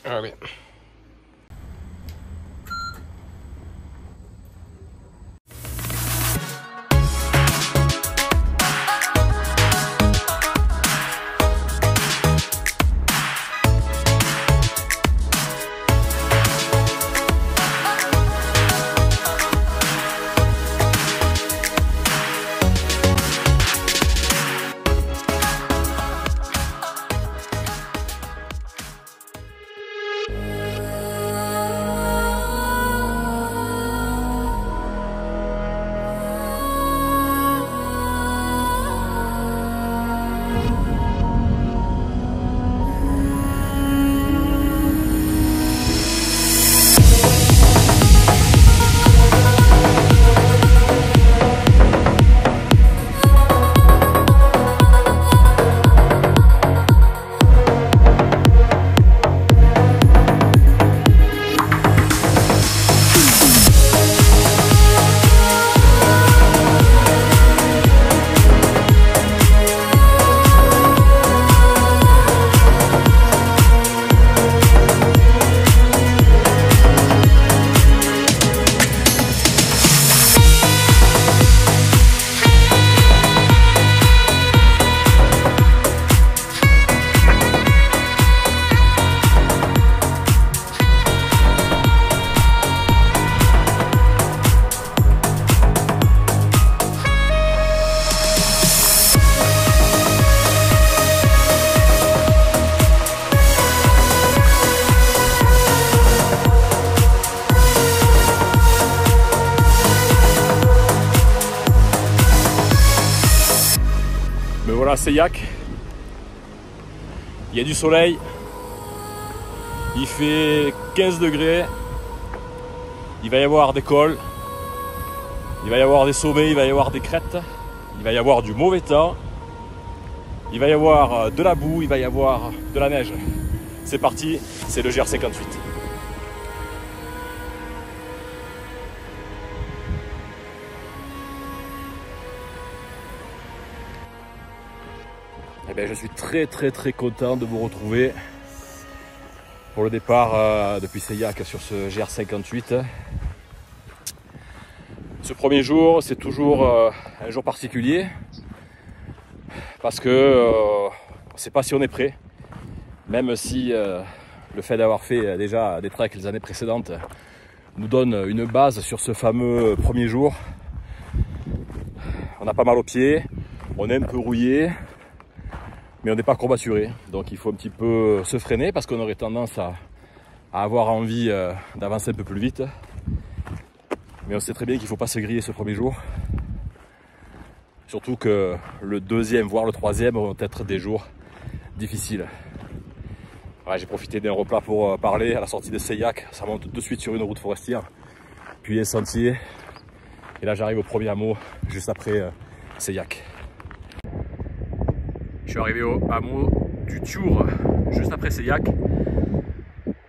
Allez. Me voilà à Seillac. Il y a du soleil. Il fait 15 degrés. Il va y avoir des cols. Il va y avoir des sommets, il va y avoir des crêtes. Il va y avoir du mauvais temps. Il va y avoir de la boue, il va y avoir de la neige. C'est parti, c'est le GR58. Eh bien, je suis très content de vous retrouver pour le départ depuis Seillac sur ce GR58. Ce premier jour, c'est toujours un jour particulier parce que on ne sait pas si on est prêt, même si le fait d'avoir fait déjà des treks les années précédentes nous donne une base sur ce fameux premier jour. On a pas mal aux pieds, on est un peu rouillé, mais on n'est pas courbaturé, donc il faut un petit peu se freiner parce qu'on aurait tendance à avoir envie d'avancer un peu plus vite. Mais on sait très bien qu'il ne faut pas se griller ce premier jour. Surtout que le deuxième, voire le troisième vont être des jours difficiles. Ouais, j'ai profité d'un repas pour parler à la sortie de Seillac. Ça monte de suite sur une route forestière, puis un sentier. Et là j'arrive au premier hameau, juste après Seillac. Je suis arrivé au hameau du Thiour, juste après Seillac.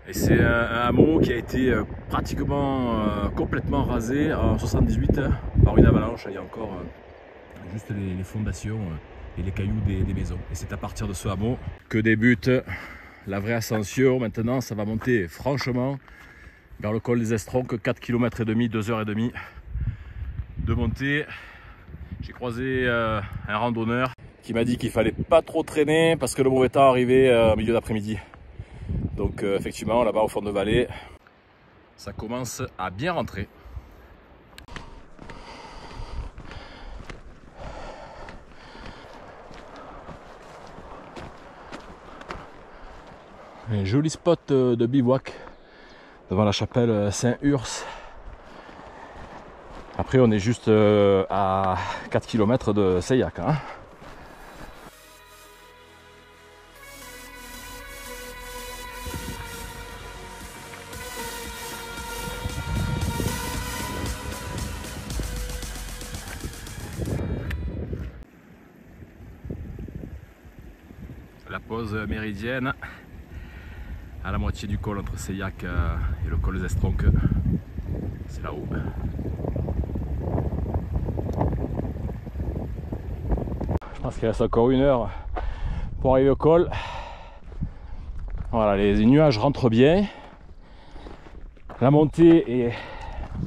Et c'est un hameau qui a été pratiquement complètement rasé en 78 par une avalanche. Il y a encore juste les fondations et les cailloux des maisons. Et c'est à partir de ce hameau que débute la vraie ascension. Maintenant, ça va monter franchement vers le col des Estronques, 4 km et demi, 2h30 de montée. J'ai croisé un randonneur qui m'a dit qu'il fallait pas trop traîner parce que le mauvais temps arrivait au milieu d'après-midi. Donc effectivement, là-bas au fond de vallée, ça commence à bien rentrer. Un joli spot de bivouac devant la chapelle Saint-Urs. Après, on est juste à 4 km de Seillac. Hein. La pause méridienne à la moitié du col entre Seillac et le col des Estronques, c'est là-haut. Je pense qu'il reste encore 1 heure pour arriver au col. Voilà, les nuages rentrent bien. La montée est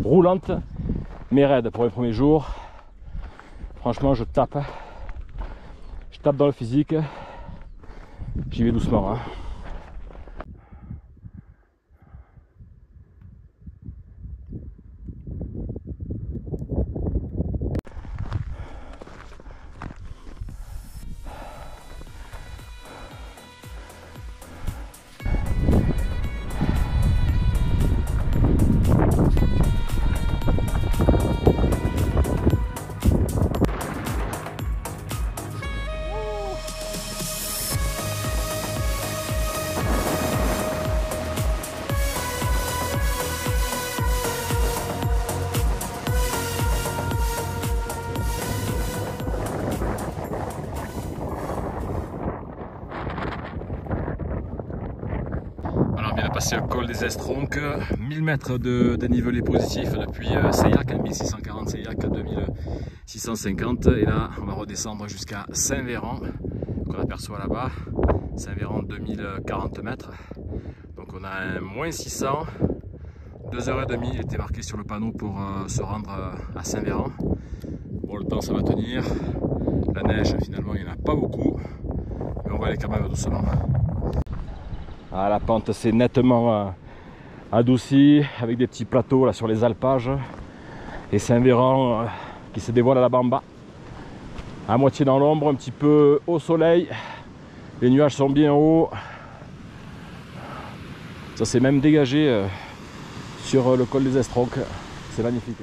roulante, mais raide pour les premiers jours. Franchement, je tape dans le physique. J'y vais doucement. Hein. Alors, on vient de passer le col des Estronques, 1000 mètres de dénivelé positif depuis Seillac, 1640 Seillac à 2650. Et là, on va redescendre jusqu'à Saint-Véran, qu'on aperçoit là-bas. Saint-Véran, 2040 mètres. Donc, on a un moins 600. 2h30, il était marqué sur le panneau pour se rendre à Saint-Véran. Bon, le temps, ça va tenir. La neige, finalement, il n'y en a pas beaucoup. Mais on va aller quand même doucement. Ah, la pente s'est nettement adoucie avec des petits plateaux là sur les alpages et Saint-Véran qui se dévoile là-bas en bas, à moitié dans l'ombre, un petit peu au soleil. Les nuages sont bien hauts, ça s'est même dégagé sur le col des Estronques, c'est magnifique.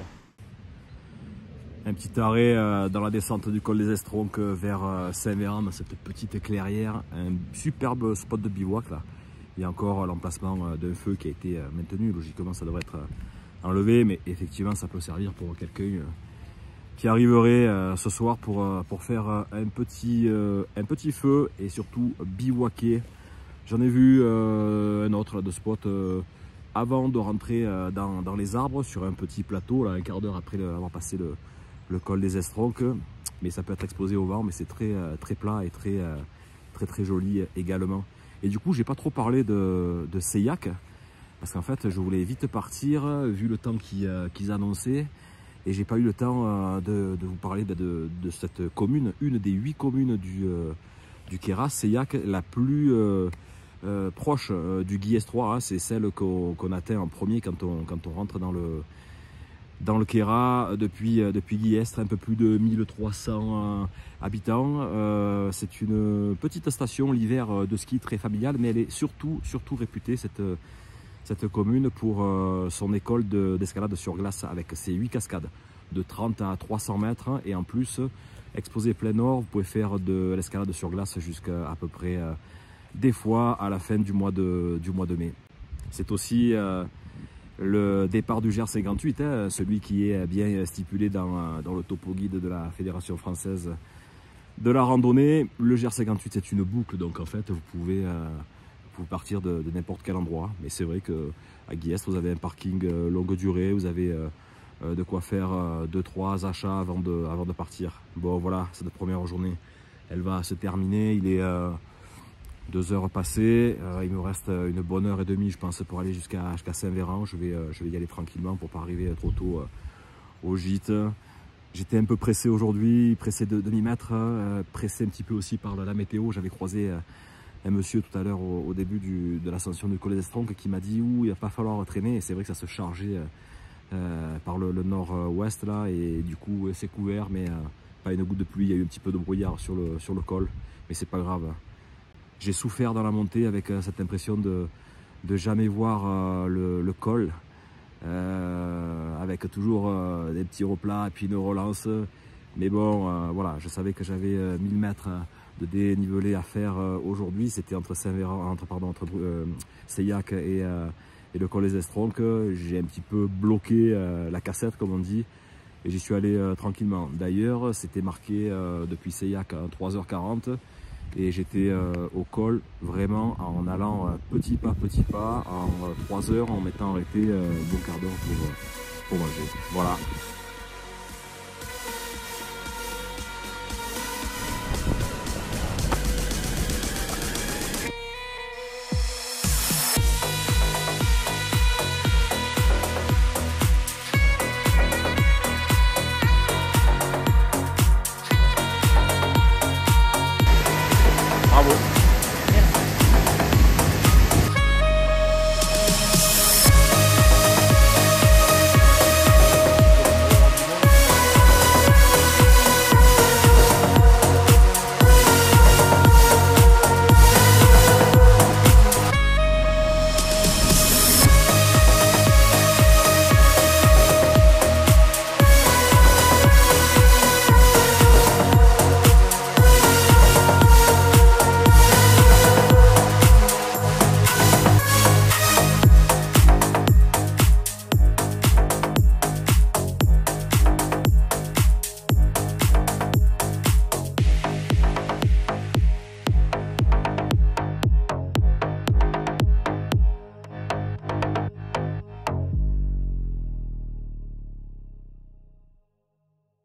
Un petit arrêt dans la descente du col des Estronques vers Saint-Véran, dans cette petite clairière, un superbe spot de bivouac là. Il y a encore l'emplacement d'un feu qui a été maintenu, logiquement ça devrait être enlevé, mais effectivement ça peut servir pour quelqu'un qui arriverait ce soir pour faire un petit feu et surtout bivouaquer. J'en ai vu un autre là, de spot avant de rentrer dans les arbres sur un petit plateau, là, un quart d'heure après avoir passé le col des Estronques, mais ça peut être exposé au vent, mais c'est très plat et très joli également. Et du coup, j'ai pas trop parlé de Seillac, parce qu'en fait, je voulais vite partir, vu le temps qu'ils annonçaient, et j'ai pas eu le temps de vous parler de cette commune, une des 8 communes du Queyras, Seillac, la plus proche du Guillestre 3, hein, c'est celle qu'on atteint en premier quand on rentre dans le Queyras depuis Guillestre, un peu plus de 1300 habitants. C'est une petite station l'hiver de ski très familiale, mais elle est surtout réputée, cette commune, pour son école d'escalade sur glace avec ses 8 cascades de 30 à 300 mètres. Et en plus, exposé plein nord, vous pouvez faire de l'escalade sur glace jusqu'à peu près des fois à la fin du mois de mai. C'est aussi le départ du GR 58, hein, celui qui est bien stipulé dans le topo guide de la Fédération française de la randonnée. Le GR 58 c'est une boucle, donc en fait vous pouvez partir de n'importe quel endroit. Mais c'est vrai qu'à Guillestre vous avez un parking longue durée, vous avez de quoi faire 2-3 achats avant de partir. Bon voilà, cette première journée elle va se terminer, il est 2 heures passées, il me reste une bonne heure et demie je pense pour aller jusqu'à Saint-Véran. Je vais y aller tranquillement pour pas arriver trop tôt au gîte. J'étais un peu pressé aujourd'hui, pressé de m'y mettre, pressé un petit peu aussi par la météo. J'avais croisé un monsieur tout à l'heure au début de l'ascension du col des Estronques qui m'a dit il va pas falloir traîner, et c'est vrai que ça se chargeait par le nord-ouest là, et du coup c'est couvert, mais pas une goutte de pluie. Il y a eu un petit peu de brouillard sur le col, mais c'est pas grave. J'ai souffert dans la montée avec cette impression de jamais voir le col, avec toujours des petits replats et puis une relance. Mais bon, voilà, je savais que j'avais 1000 mètres de dénivelé à faire aujourd'hui. C'était entre Seillac et le col des Estronques. J'ai un petit peu bloqué la cassette, comme on dit, et j'y suis allé tranquillement. D'ailleurs, c'était marqué depuis Seillac à 3h40. Et j'étais au col vraiment en allant petit pas, en 3 heures, en m'étant arrêté un bon quart d'heure pour manger. Voilà.